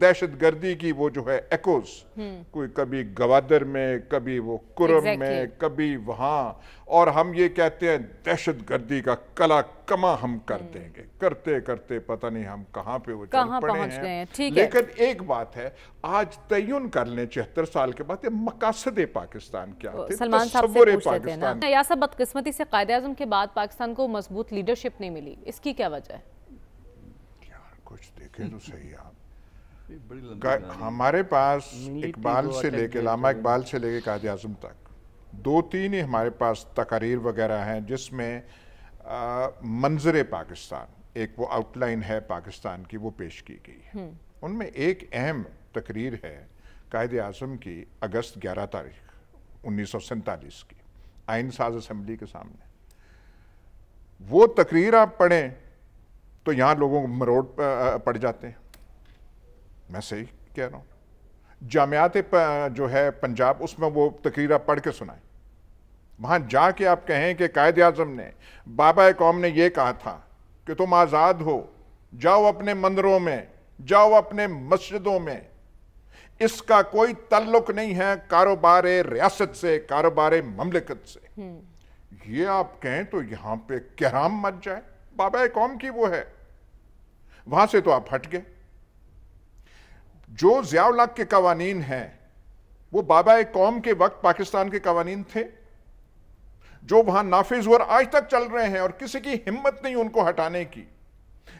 دہشت گردی کی وہ جو ہے ایکوز، کوئی کبھی گوادر میں، کبھی وہ کرم میں، کبھی وہاں، اور ہم یہ کہتے ہیں دہشت گردی کا کلا کما ہم کر دیں گے، کرتے کرتے پتہ نہیں ہم کہاں پہ وہ چل پڑے ہیں۔ لیکن ایک بات ہے، آج تعین کر لیں 74 سال کے بعد، یہ مقاصد پاکستان کیا تھے، سلمان صاحب سے پوچھ لیتے ہیں نا، یا سب بدقسمتی سے قائد اعظم کے بعد پاکستان کو مضبوط لیڈرشپ نہیں ملی، اس کی کیا وجہ ہے؟ یار کچھ دیکھیں تو صحیح آپ، ہمارے پاس اقبال سے لے کے، علامہ اقبال سے لے کے قائد اعظم تک 2-3 ہی ہمارے پاس تقاریر وغیرہ ہیں جس میں منظر پاکستان، ایک وہ آؤٹ لائن ہے پاکستان کی، وہ پیش کی گئی ہے۔ ان میں ایک اہم تقریر ہے قائد اعظم کی، اگست 11 تاریخ 1947 کی، آئین ساز اسمبلی کے سامنے۔ وہ تقریر آپ پڑھیں تو یہاں لوگوں کو مروڑ پڑ جاتے ہیں، میں صحیح کہہ رہا ہوں۔ جامعات جو ہے پنجاب، اس میں وہ تقریر آپ پڑھ کے سنائیں، وہاں جا کے آپ کہیں کہ قائد اعظم نے، بابا قوم نے یہ کہا تھا کہ تم آزاد ہو، جاؤ اپنے مندروں میں، جاؤ اپنے مسجدوں میں، اس کا کوئی تعلق نہیں ہے کاروبار ریاست سے، کاروبار مملکت سے۔ یہ آپ کہیں تو یہاں پہ کہرام مچ جائے، بابا قوم کی وہ ہے۔ وہاں سے تو آپ ہٹ گئے۔ جو ضیاء الحق کے قوانین ہیں وہ بابا قوم کے وقت پاکستان کے قوانین تھے جو وہاں نافذ اور آج تک چل رہے ہیں، اور کسی کی ہمت نہیں ان کو ہٹانے کی۔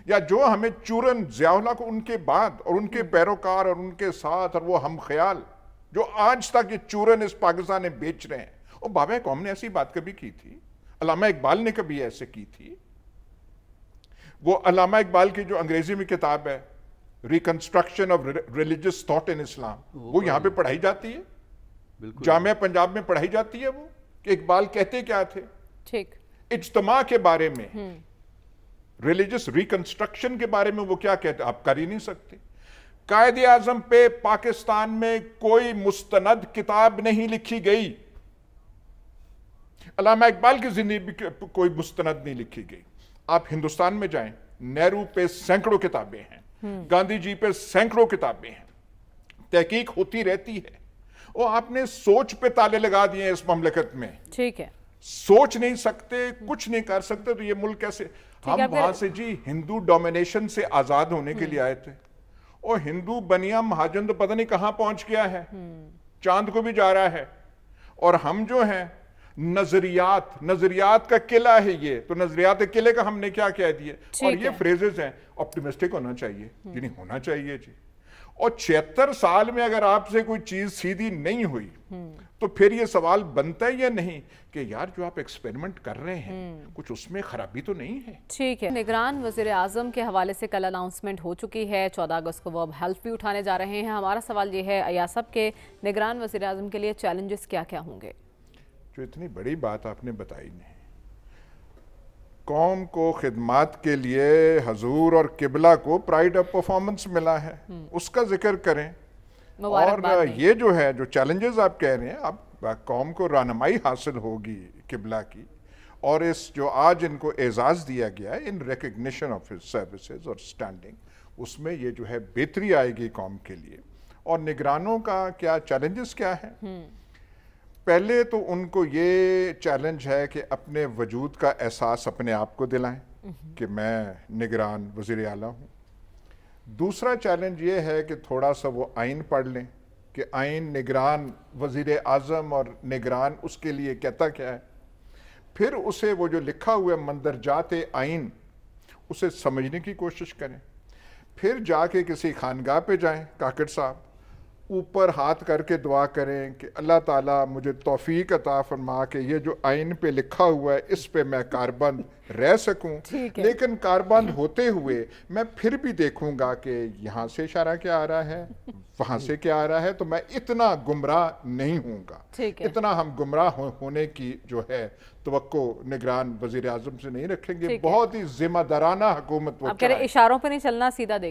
یا جو ہمیں چورن ضیاء الحق ان کے بعد اور ان کے پیروکار اور ان کے ساتھ اور وہ ہم خیال جو آج تک یہ چورن اس پاکستان میں بیچ رہے ہیں، اور بابا قوم نے ایسی بات کبھی کی تھی؟ علامہ اقبال نے کبھی ایسے کی تھی؟ وہ علامہ اقبال کی جو انگریزی میں کتاب ہے reconstruction of religious thought in Islam, وہ یہاں پہ پڑھائی جاتی ہے، جامعہ پنجاب میں پڑھائی جاتی ہے وہ، کہ اقبال کہتے کیا تھے؟ ٹھیک، اجتماع کے بارے میں، ریلیجس ریکنسٹرکشن کے بارے میں وہ کیا کہتے ہیں؟ آپ کر ہی نہیں سکتے۔ قائد اعظم پہ پاکستان میں کوئی مستند کتاب نہیں لکھی گئی، علامہ اقبال کی زندگی پہ کوئی مستند نہیں لکھی گئی۔ آپ ہندوستان میں جائیں، نہرو پہ سینکڑوں کتابیں ہیں، گاندھی جی پہ سینکڑوں کتابیں ہیں، تحقیق ہوتی رہتی ہے۔ اور آپ نے سوچ پہ تالے لگا دیے ہیں اس مملکت میں، ٹھیک ہے، سوچ نہیں سکتے، کچھ نہیں کر سکتے، تو یہ ملک کیسے؟ ہم وہاں سے جی ہندو ڈومینیشن سے آزاد ہونے کے لیے آئے تھے، اور ہندو بنیا مہاجن تو پتہ نہیں کہاں پہنچ گیا ہے، چاند کو بھی جا رہا ہے، اور ہم جو ہیں نظریات کا قلعہ ہے یہ، تو نظریات قلعے کا ہم نے کیا کہہ دیا؟ اور یہ فریزز ہیں، آپٹیمسٹک ہونا چاہیے، یعنی ہونا چاہیے جی۔ اور 76 سال میں اگر آپ سے کوئی چیز سیدھی نہیں ہوئی تو پھر یہ سوال بنتا ہے یا نہیں کہ یار جو آپ ایکسپیریمنٹ کر رہے ہیں کچھ اس میں خرابی تو نہیں ہے؟ ٹھیک ہے، نگران وزیر اعظم کے حوالے سے کل اناؤنسمنٹ ہو چکی ہے، 14 اگست کو وہ اب ہیلپ بھی اٹھانے جا رہے ہیں۔ ہمارا سوال یہ ہے ایاسب کے نگران وزیر اعظم کے لیے چیلنجز کیا کیا ہوں گے؟ جو اتنی بڑی بات آپ نے بتائی نہیں، قوم کو خدمات کے لیے حضور اور قبلہ کو پرائیڈ آف پرفارمنس ملا ہے، اس کا ذکر کریں۔ اور یہ جو ہے جو چیلنجز آپ کہہ رہے ہیں، اب قوم کو رہنمائی حاصل ہوگی قبلہ کی، اور اس جو آج ان کو اعزاز دیا گیا ہے in recognition of his services اور سٹینڈنگ، اس میں یہ جو ہے بہتری آئے گی قوم کے لیے۔ اور نگرانوں کا کیا چیلنجز کیا ہے؟ پہلے تو ان کو یہ چیلنج ہے کہ اپنے وجود کا احساس اپنے آپ کو دلائیں کہ میں نگران وزیر اعلیٰ ہوں۔ دوسرا چیلنج یہ ہے کہ تھوڑا سا وہ آئین پڑھ لیں کہ آئین نگران وزیر اعظم اور نگران اس کے لیے کہتا کیا ہے، پھر اسے وہ جو لکھا ہوا ہے مندرجات آئین اسے سمجھنے کی کوشش کریں، پھر جا کے کسی خانگاہ پہ جائیں، کاکڑ صاحب اوپر ہاتھ کر کے دعا کریں کہ اللہ تعالیٰ مجھے توفیق عطا فرما کہ یہ جو آئین پہ لکھا ہوا ہے اس پہ میں کاربند رہ سکوں، لیکن کاربند ہوتے ہوئے میں پھر بھی دیکھوں گا کہ یہاں سے اشارہ کیا آ رہا ہے، وہاں سے کیا آ رہا ہے، تو میں اتنا گمراہ نہیں ہوں گا۔ اتنا ہم گمراہ ہونے کی جو ہے توقع نگران وزیر اعظم سے نہیں رکھیں گے، بہت ہی ذمہ دارانہ حکومت وہ اشاروں پہ نہیں چلنا، سیدھا دیکھ